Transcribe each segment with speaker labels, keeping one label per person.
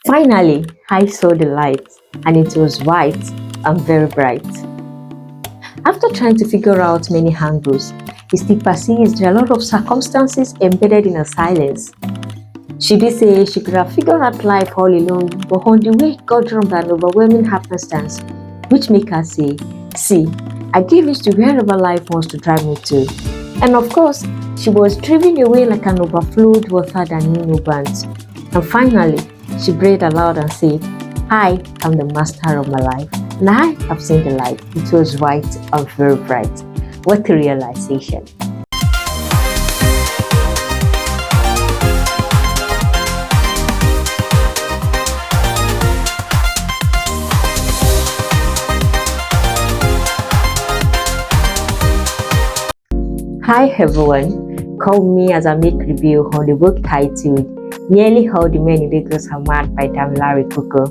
Speaker 1: Finally, I saw the light, and it was white and very bright. After trying to figure out many angles, he still perceives there are a lot of circumstances embedded in her silence. She did say she could have figured out life all alone, but on the way got drawn by an overwhelming happenstance, which make her say, "See, I give it to wherever life wants to drive me to." And of course, she was driven away like an overflowed water that knew no bounds. And finally, she breathed aloud and said, "I am the master of my life, and I have seen the light. It was white and very bright." What a realization. Hi everyone, call me as I make review on the book titled Nearly All the Men in Lagos Are Mad by Larry Coco.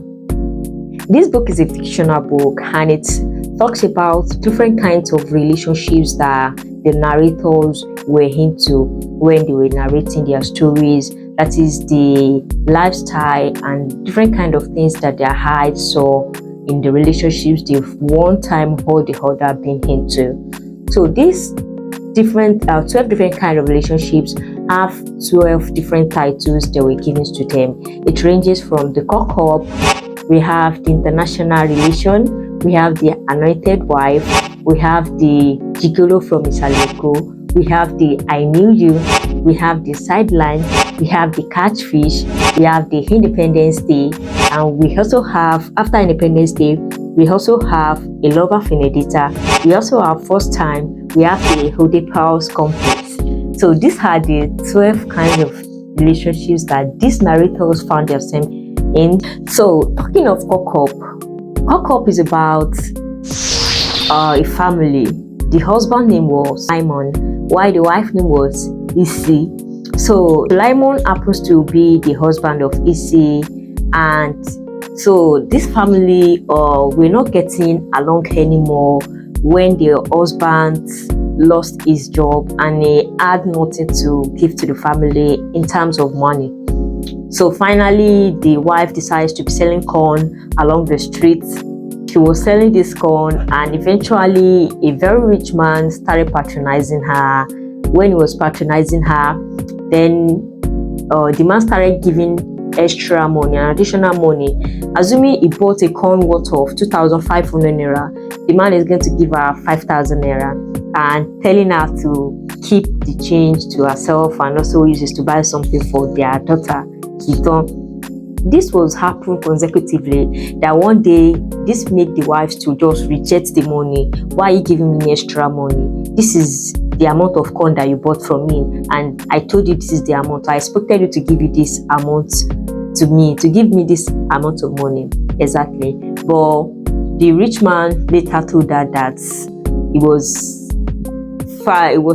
Speaker 1: This book is a fictional book and it talks about different kinds of relationships that the narrators were into when they were narrating their stories. That is the lifestyle and different kind of things that their eyes saw in the relationships they've one time or the other been into. So this 12 different kind of relationships have 12 different titles that were given to them. It ranges from the cock up, we have the international relation, we have the anointed wife, we have the gigolo from Isaleko, we have the I knew you, we have the sideline, we have the catfish, we have the Independence Day, and we also have, after Independence Day, we also have a lover Finedita, we also have first time, we have the Oedipus complex. So these are the 12 kinds of relationships that these narrators found themselves in. So talking of Cock Up is about a family. The husband name was Simon, while the wife name was Issy. So Simon happens to be the husband of Issy, and so this family were not getting along anymore when the husband lost his job and he had nothing to give to the family in terms of money. So finally, the wife decides to be selling corn along the streets. She was selling this corn, and eventually a very rich man started patronizing her. When he was patronizing her, then the man started giving extra money and additional money. Assuming he bought a corn worth of 2,500 naira, the man is going to give her 5,000 naira and telling her to keep the change to herself and also use it to buy something for their daughter, Kiton. This was happening consecutively, that one day this made the wife to just reject the money. "Why are you giving me extra money? This is the amount of corn that you bought from me, and I told you this is the amount. I expected you to give you this amount to me, to give me this amount of money." Exactly. But the rich man later told her that he was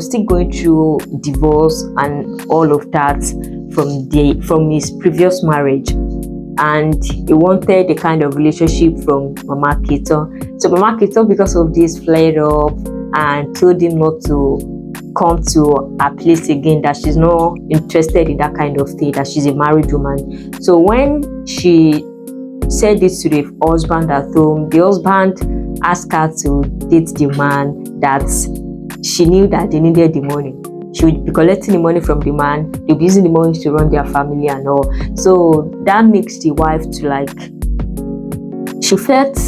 Speaker 1: still going through divorce and all of that from his previous marriage, and he wanted the kind of relationship from Mama Keto. So Mama Keto, because of this, flared up and told him not to come to her place again, that she's not interested in that kind of thing, that she's a married woman. So when she said this to the husband at home, the husband asked her to date the man, that she knew that they needed the money. She would be collecting the money from the man, they'll be using the money to run their family and all. So that makes the wife to she felt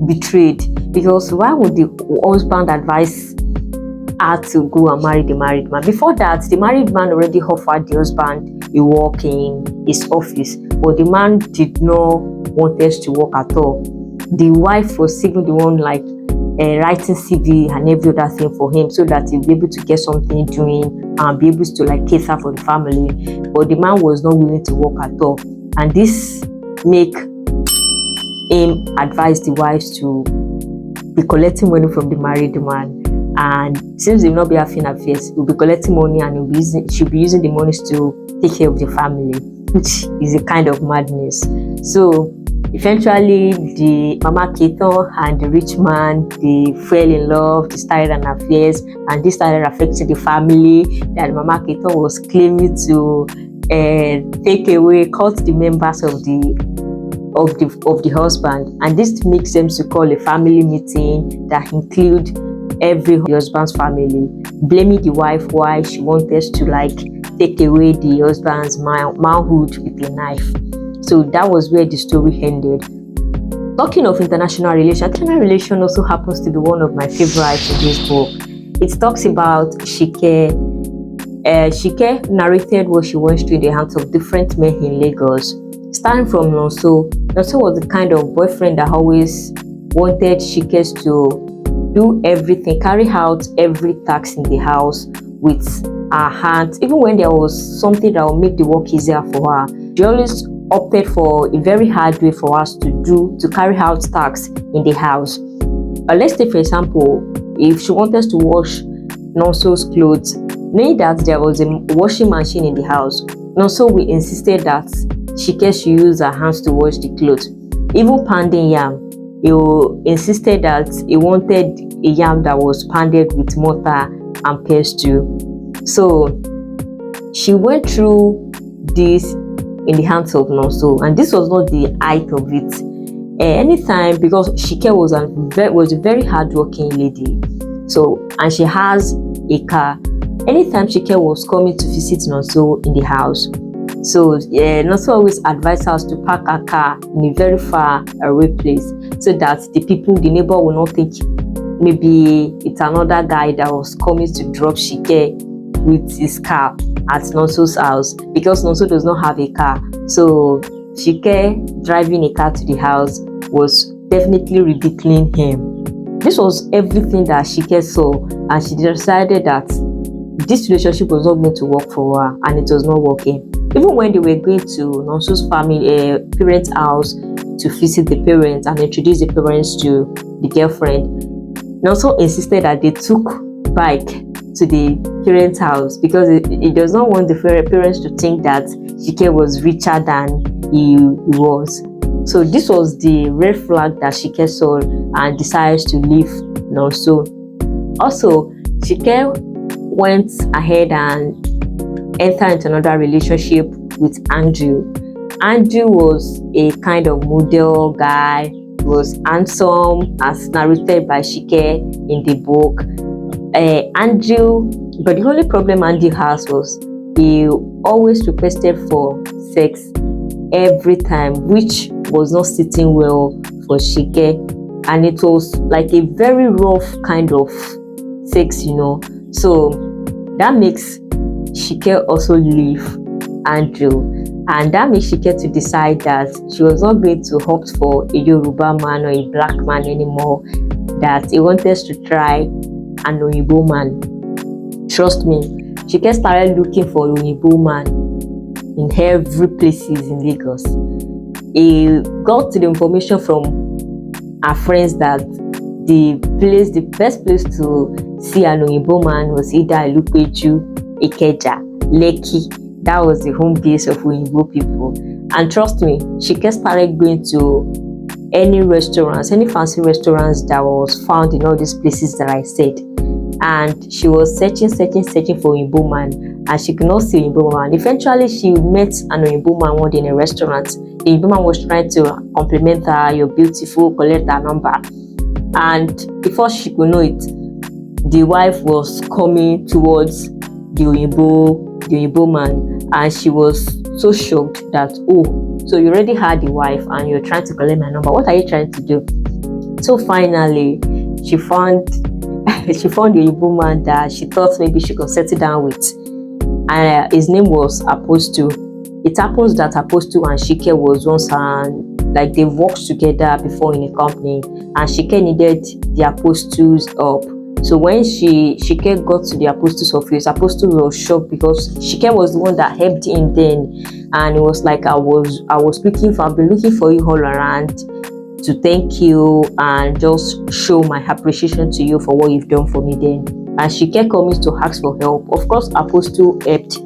Speaker 1: betrayed, because why would the husband advise her to go and marry the married man? Before that, the married man already offered the husband a work in his office, but the man did not want us to work at all. The wife was even the one writing CV and every other thing for him, so that he'll be able to get something doing and be able to cater for the family. But the man was not willing to work at all, and this make him advise the wives to be collecting money from the married man. And since they will not be having affairs, he'll be collecting money and she'll be using the money to take care of the family, which is a kind of madness. So eventually, the Mama Keto and the rich man, they fell in love, they started an affairs, and this started affecting the family. That Mama Keto was claiming to take away, cut the members of the of the husband, and this makes them to call a family meeting that include every husband's family, blaming the wife why she wanted to like take away the husband's manhood with a knife. So that was where the story ended. Talking of international relation also happens to be one of my favorites in this book. It talks about Shike. Shike narrated what she went through in the hands of different men in Lagos. Starting from Nonso. Nonso was the kind of boyfriend that always wanted Shike to do everything, carry out every task in the house with her hands, even when there was something that would make the work easier for her. She always opted for a very hard way for us to carry out tasks in the house. Let's take for example, if she wanted to wash Nonso's clothes, knowing that there was a washing machine in the house, Nonso we insisted that Shike should use her hands to wash the clothes. Even pounding yam, he insisted that he wanted a yam that was pounded with mortar and pestle. So she went through this in the hands of Nonso, and this was not the height of it. Anytime, because Shike was a very hardworking lady, so and she has a car. Anytime Shike was coming to visit Nonso in the house, so Nonso always advised us to park our car in a very far away place, so that the neighbor will not think maybe it's another guy that was coming to drop Shike with his car at Nonso's house, because Nonso does not have a car. So Shike driving a car to the house was definitely ridiculing him. This was everything that Shike saw, and she decided that this relationship was not going to work for her, and it was not working. Even when they were going to Nonso's family, parents' house to visit the parents and introduce the parents to the girlfriend, Nonso insisted that they took bike to the parents' house, because it does not want the parents to think that Shike was richer than he was. So this was the red flag that Shike saw and decided to leave Nonso. Also, Shike went ahead and entered into another relationship with Andrew. Andrew was a kind of model guy. He was handsome, as narrated by Shike in the book. Andrew, but the only problem Andrew has was he always requested for sex every time, which was not sitting well for Shike, and it was like a very rough kind of sex, so that makes Shike also leave Andrew, and that makes Shike to decide that she was not going to opt for a Yoruba man or a black man anymore, that he wanted to try an Oyibo man. Trust me, Shike started looking for an Oyibo man in every places in Lagos. He got to the information from our friends that the best place to see an Oyibo man was either Ilupeju, Ikeja, Lekki. That was the home base of Oyibo people. And trust me, Shike started going to any restaurants, any fancy restaurants that was found in all these places that I said. And she was searching for Oyibo man, and she could not see Oyibo man. Eventually, she met an Oyibo man one day in a restaurant. The Oyibo man was trying to compliment her, "You're beautiful," collect her number. And before she could know it, the wife was coming towards the Oyibo man, and she was so shocked that, "Oh, so you already had a wife and you're trying to collect my number. What are you trying to do?" So finally, she found the Oyibo man that she thought maybe she could settle down with, and his name was Apostle. It happens that Apostle and Shike was once like they worked together before in a company, and Shike needed the Apostle's help. So when Shike got to the Apostle's office, Apostle was shocked because Shike was the one that helped him then, and it was like, I've been looking for you all around to thank you and just show my appreciation to you for what you've done for me then. And Shike coming to ask for help. Of course, Apostle helped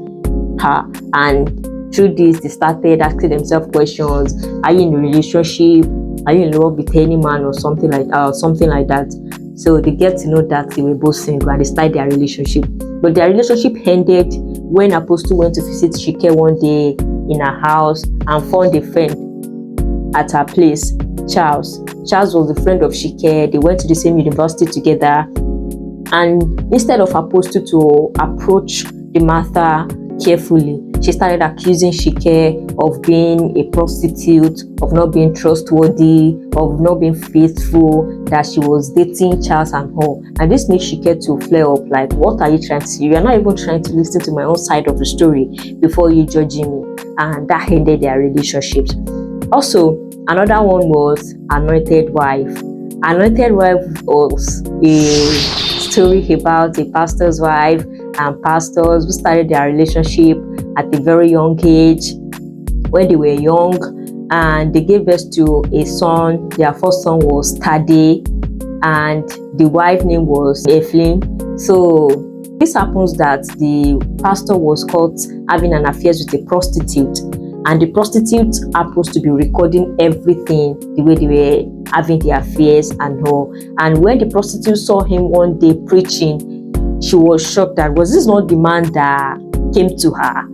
Speaker 1: her, and through this they started asking themselves questions. Are you in a relationship? Are you in love with any man or something like that? So they get to know that they were both single and they started their relationship. But their relationship ended when Apostle went to visit Shike one day in her house and found a friend at her place, Charles. Charles was a friend of Shike. They went to the same university together. And instead of Apostle to approach the matter carefully, she started accusing Shike of being a prostitute, of not being trustworthy, of not being faithful, that she was dating Charles and all. And this makes Shike to flare up like, what are you trying to do? You are not even trying to listen to my own side of the story before you judging me. And that ended their relationships. Also, another one was Anointed Wife. Anointed Wife was a story about a pastor's wife and pastors who started their relationship at a very young age when they were young, and they gave birth to a son. Their first son was Tade, and the wife name was Evelyn. So this happens that the pastor was caught having an affair with a prostitute, and the prostitute happens to be recording everything, the way they were having their affairs and all. And when the prostitute saw him one day preaching, she was shocked that, was this not the man that came to her?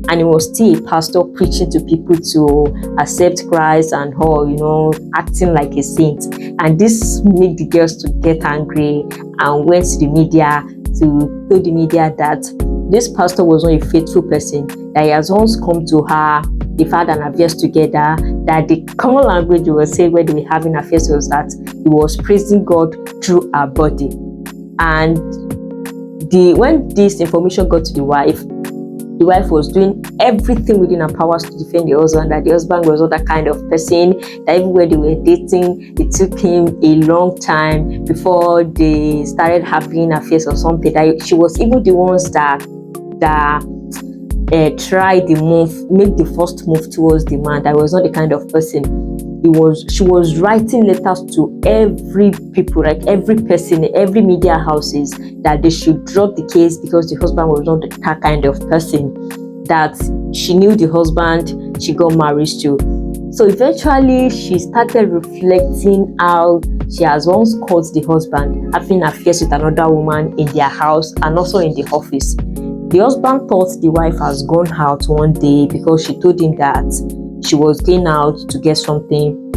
Speaker 1: And he was still a pastor preaching to people to accept Christ and all, acting like a saint. And this made the girls to get angry and went to the media to tell the media that this pastor was not a faithful person, that he has once come to her, they've had an affair together, that the common language we were saying when they were having affairs was that he was praising God through her body. And when this information got to the wife was doing everything within her powers to defend the husband, that the husband was not that kind of person, that even when they were dating, it took him a long time before they started having affairs or something, that she was even the ones that try the move, make the first move towards the man, that was not the kind of person. She was writing letters to every people, like every person, every media houses, that they should drop the case because the husband was not that kind of person, that she knew the husband she got married to. So eventually she started reflecting how she has once caught the husband having affairs with another woman in their house and also in the office. The husband thought the wife has gone out one day because she told him that she was going out to get something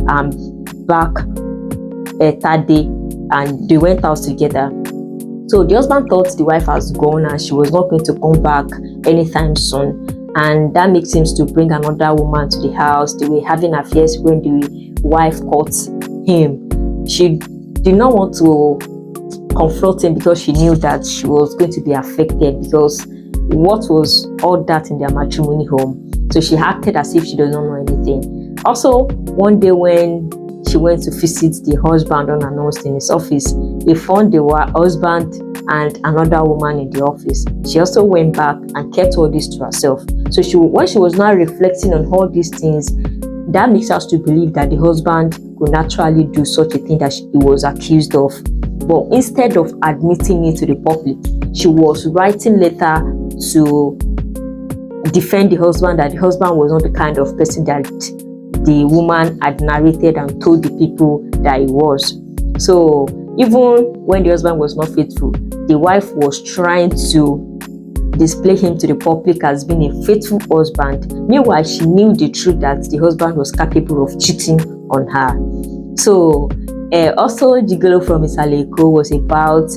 Speaker 1: back that day, and they went out together. So the husband thought the wife has gone and she was not going to come back anytime soon, and that makes him to bring another woman to the house. They were having affairs when the wife caught him. She did not want to confront him because she knew that she was going to be affected, because what was all that in their matrimony home? So she acted as if she does not know anything. Also, one day when she went to visit the husband unannounced in his office, he found the husband and another woman in the office. She also went back and kept all this to herself. So when she was now reflecting on all these things, that makes us to believe that the husband could naturally do such a thing that he was accused of. But instead of admitting it to the public, she was writing letter to defend the husband, that the husband was not the kind of person that the woman had narrated and told the people that he was. So even when the husband was not faithful, the wife was trying to display him to the public as being a faithful husband. Meanwhile, she knew the truth that the husband was capable of cheating on her. So also, Gigolo from Isaleko was about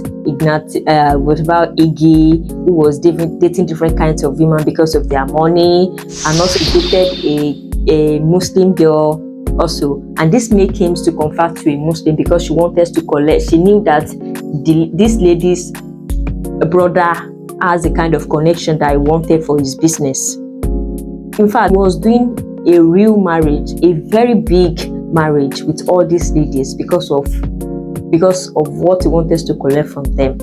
Speaker 1: Iggy, who was dating different kinds of women because of their money, and also dated a Muslim girl also. And this made him to convert to a Muslim because she wanted to collect. She knew that this lady's brother has a kind of connection that he wanted for his business. In fact, he was doing a real marriage, a very big marriage with all these ladies because of what he wanted to collect from them.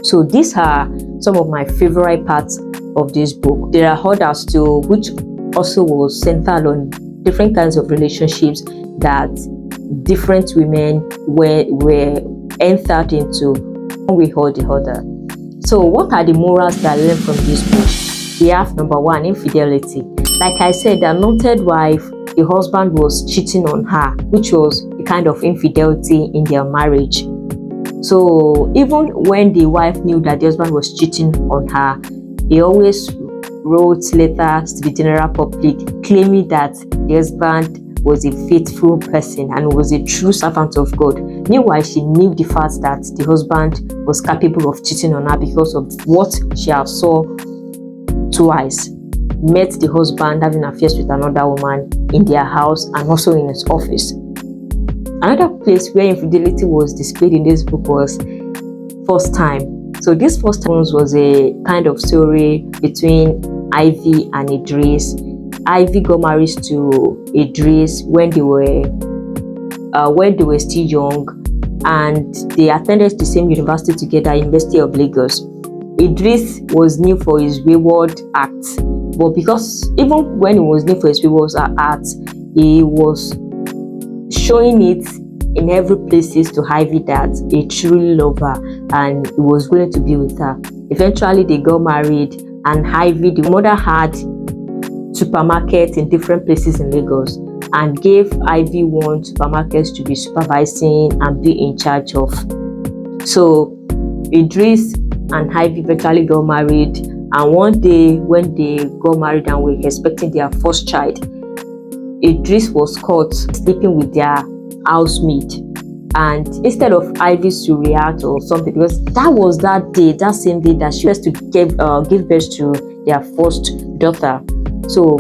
Speaker 1: So these are some of my favorite parts of this book. There are others too, which also was centered on different kinds of relationships that different women were entered into, one way or the other. So what are the morals that I learned from this book? We have number one, infidelity. Like I said, the anointed wife, the husband was cheating on her, which was a kind of infidelity in their marriage. So even when the wife knew that the husband was cheating on her, he always wrote letters to the general public claiming that the husband was a faithful person and was a true servant of God. Meanwhile, she knew the fact that the husband was capable of cheating on her because of what she have saw twice. Met the husband having affairs with another woman in their house and also in his office. Another place where infidelity was displayed in this book was first time. So this first time was a kind of story between Ivy and Idris. Ivy got married to Idris when they were still young, and they attended the same university together, University of Lagos. Idris was known for his wayward acts, but because even when he was known for his wayward acts, he was showing it in every places to Ivy that he truly loved her and he was willing to be with her. Eventually, they got married, and Ivy, the mother, had supermarkets in different places in Lagos and gave Ivy one supermarkets to be supervising and be in charge of. So Idris and Ivy eventually got married, and one day when they got married and were expecting their first child, Idris was caught sleeping with their housemaid. And instead of Ivy to react or something, because that was that same day that she was to give birth to their first daughter. So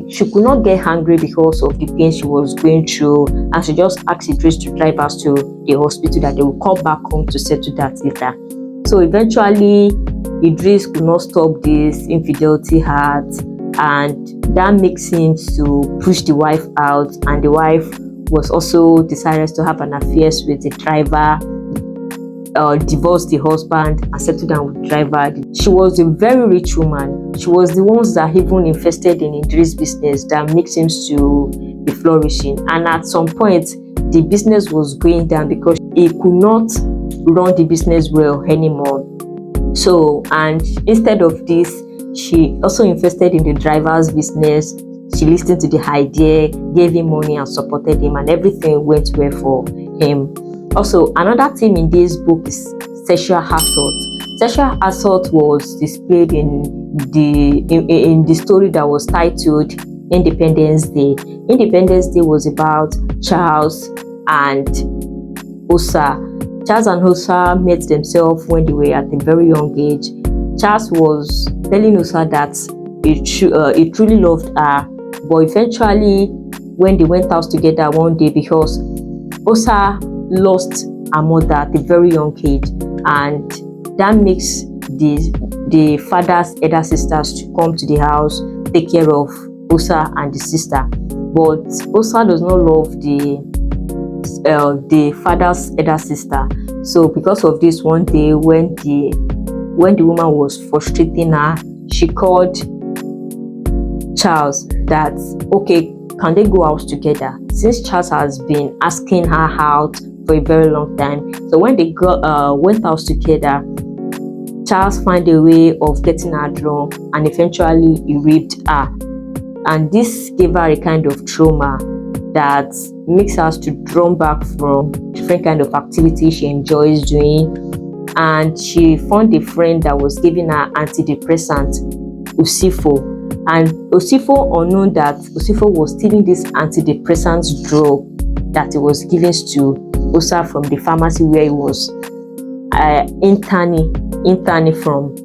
Speaker 1: she could not get angry because of the pain she was going through, and she just asked Idris to drive us to the hospital, that they will come back home to settle that later. So eventually, Idris could not stop this infidelity act, and that makes him to push the wife out, and the wife was also decided to have an affair with the driver, divorced the husband and settled down with the driver. She was a very rich woman. She was the ones that even invested in Idris' business that makes him to be flourishing. And at some point, the business was going down because he could not run the business well anymore. So, and instead of this, she also invested in the driver's business. She listened to the idea, gave him money and supported him, and everything went well for him. Also, another theme in this book is sexual assault. Sexual assault was displayed in the story that was titled Independence Day. Independence Day was about Charles and Osa. Charles and Osa met themselves when they were at a very young age. Charles was telling Osa that he truly loved her, but eventually, when they went out together one day, because Osa lost her mother at a very young age, and that makes the father's elder sisters to come to the house, take care of Osa and the sister. But Osa does not love the father's elder sister. So because of this, one day when the woman was frustrating her, she called Charles that, okay, can they go out together? Since Charles has been asking her out for a very long time. So when they went out together, Charles found a way of getting her drunk, and eventually he raped her. And this gave her a kind of trauma that makes her to drawn back from different kind of activities she enjoys doing. And she found a friend that was giving her antidepressant, Usifo. And Usifo, unknown that Usifo was stealing this antidepressant drug that he was given to Osa from the pharmacy where he was interning from.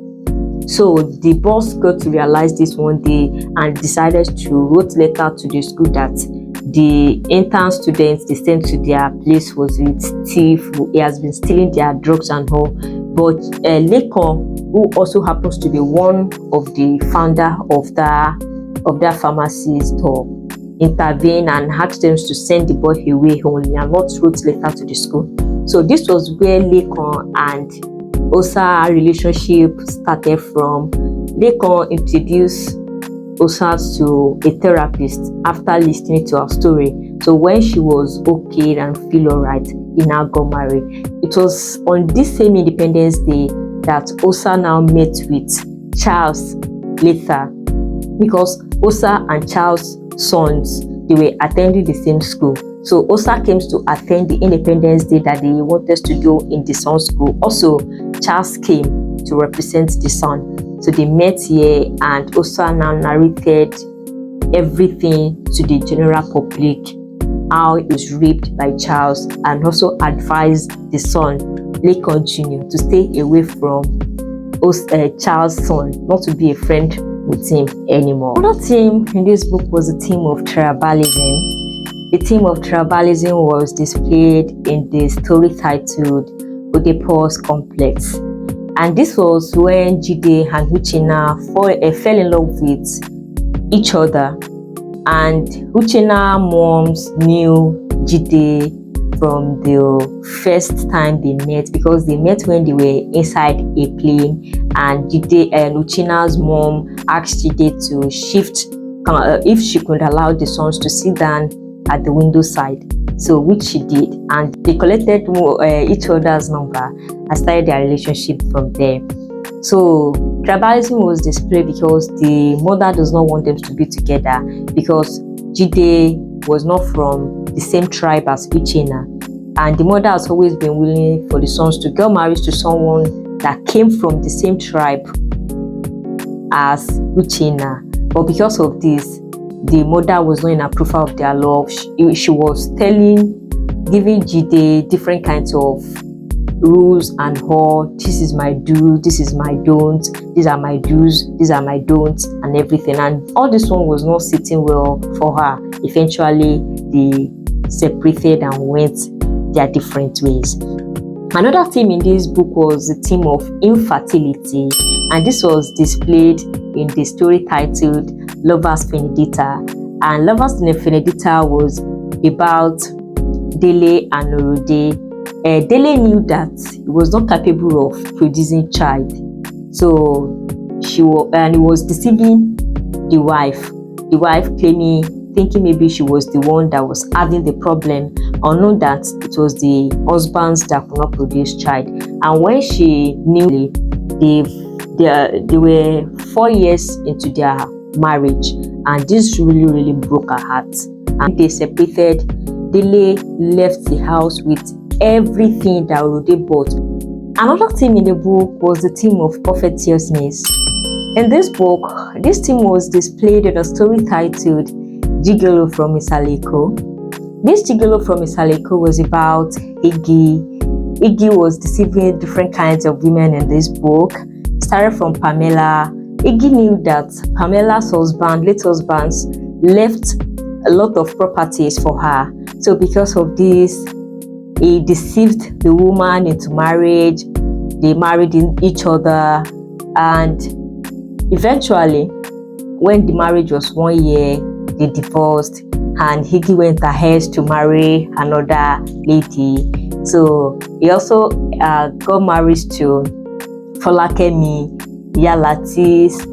Speaker 1: So the boss got to realize this one day and decided to write letter to the school that the intern students they sent to their place was with thief. He has been stealing their drugs and all. But Lekon, who also happens to be one of the founder of that pharmacy store, intervened and asked them to send the boy away only and not wrote letter to the school. So this was where Lekon and Osa relationship started from. Lekon introduced Osa to a therapist after listening to her story. So when she was okay and feel alright, he now got married. It was on this same Independence Day that Osa now met with Charles later, because Osa and Charles' sons, they were attending the same school. So Osa came to attend the Independence Day that they wanted to do in the son's school. Also, Charles came to represent the son. So they met here, and Osa now narrated everything to the general public, how he was raped by Charles, and also advised the son, Lincoln Jr., to stay away from Charles' son, not to be a friend with him anymore. Another theme in this book was the theme of tribalism. The theme of tribalism was displayed in the story titled Oedipus Complex. And this was when Jide and Uchenna fell in love with each other. And Uchenna's moms knew Jide from the first time they met, because they met when they were inside a plane, and Jide and Uchenna's mom asked Jide to shift if she could allow the sons to sit down at the window side, so which she did, and they collected each other's number and started their relationship from there. So tribalism was displayed because the mother does not want them to be together, because Jide was not from the same tribe as Uchenna, and the mother has always been willing for the sons to get married to someone that came from the same tribe as Uchenna. But because of this, the mother was not in approval of their love. She was giving Jide different kinds of rules and all. This is my do, this is my don't, these are my do's, these are my don'ts, and everything. And all this one was not sitting well for her. Eventually, they separated and went their different ways. Another theme in this book was the theme of infertility, and this was displayed in the story titled Lovers Vendetta. And Lovers Vendetta was about Dele and Orode. Dele knew that he was not capable of producing child, so he was deceiving the wife. The wife thinking maybe she was the one that was having the problem, or know that it was the husbands that could not produce child. And when she knew, they were 4 years into their marriage, and this really broke her heart. And they separated. Dele left the house with everything that Orode bought. Another theme in the book was the theme of covetousness. In this book, this theme was displayed in a story titled Gigolo from Isaleko. This Gigolo from Isaleko was about Iggy. Iggy was deceiving different kinds of women in this book. Started from Pamela. Iggy knew that Pamela's late husbands, left a lot of properties for her. So because of this, he deceived the woman into marriage. They married each other, and eventually, when the marriage was 1 year, they divorced, and Iggy went ahead to marry another lady. So he also got married to Folakemi, Yalati's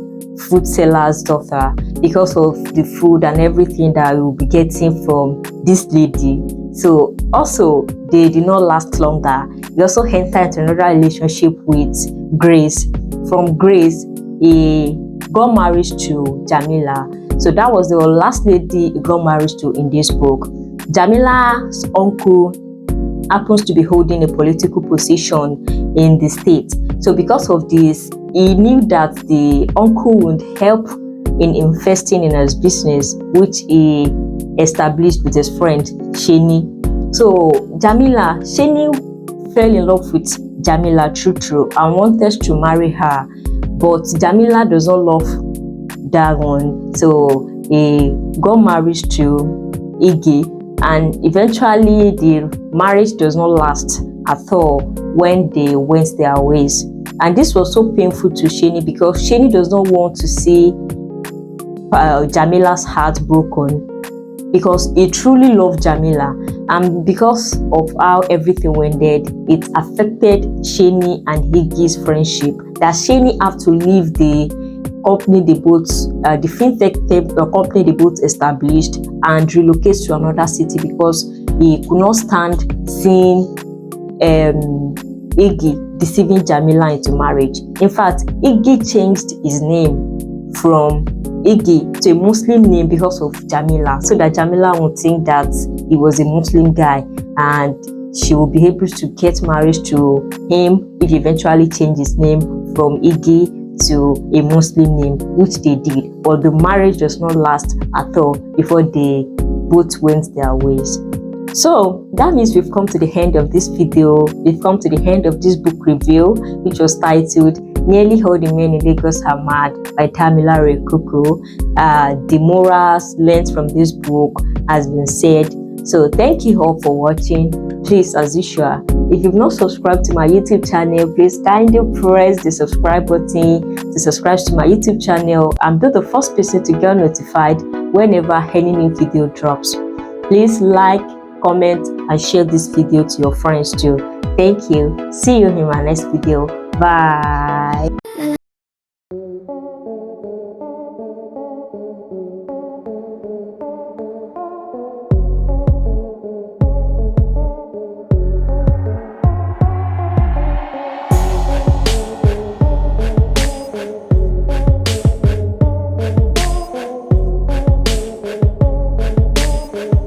Speaker 1: food seller's daughter, because of the food and everything that we will be getting from this lady. So also, they did not last longer. He also entered into another relationship with Grace. From Grace, he got married to Jamila. So that was the last lady he got married to in this book. Jamila's uncle happens to be holding a political position in the state. So because of this, he knew that the uncle would help in investing in his business, which he established with his friend Sheni. So Sheni fell in love with Jamila true and wanted to marry her, but Jamila does not love that one. So he got married to Iggy, and eventually the marriage does not last at all when they went their ways. And this was so painful to Sheni, because Sheni does not want to see Jamila's heart broken, because he truly loved Jamila, and because of how everything went dead, it affected Sheni and Iggy's friendship, that Sheni have to leave the company the fintech company they both established, and relocate to another city, because he could not stand seeing Iggy deceiving Jamila into marriage. In fact, Iggy changed his name from Iggy to a Muslim name because of Jamila, so that Jamila would think that he was a Muslim guy, and she will be able to get married to him if he eventually changed his name from Iggy to a Muslim name, which they did, but the marriage does not last at all before they both went their ways. So that means we've come to the end of this video. We've come to the end of this book review, which was titled Nearly All the Men in Lagos Are Mad by Tamilare Kuku. The morals learned from this book has been said. So thank you all for watching. Please, as usual, if you've not subscribed to my YouTube channel, please kindly press the subscribe button to subscribe to my YouTube channel and be the first person to get notified whenever any new video drops. Please like, comment and share this video to your friends too. Thank you. See you in my next video. Bye.